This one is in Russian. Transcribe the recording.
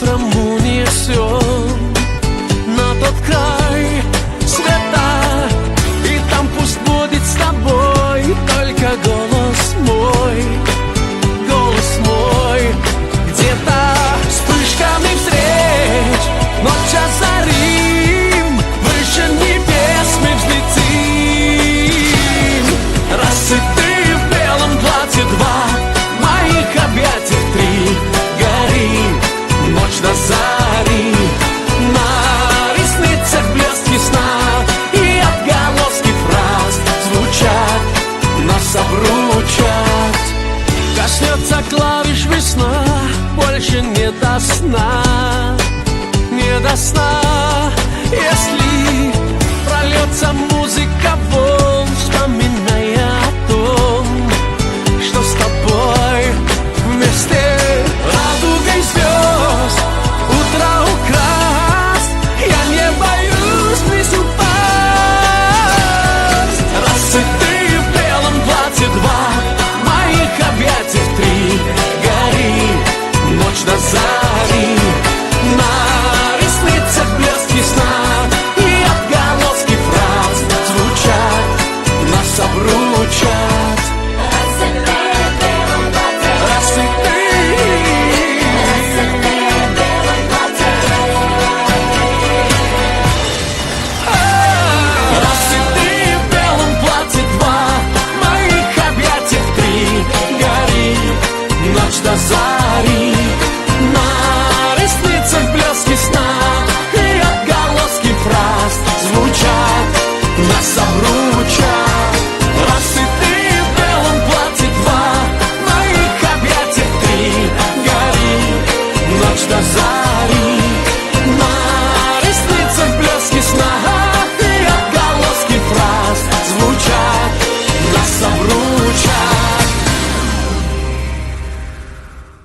утром унесем на тот край света, и там пусть будет с тобой только голос мой, где-то вспышками встреч, ночь озарим, выше небес мы взлетим. Раз и ты в белом платье, два, в моих объятиях три, гори, ночь до зари, на ресницах блески сна, и отголоски фраз звучат, нас обручат. Коснется клавиш весна, больше не до сна, не до сна. Если прольется музыка,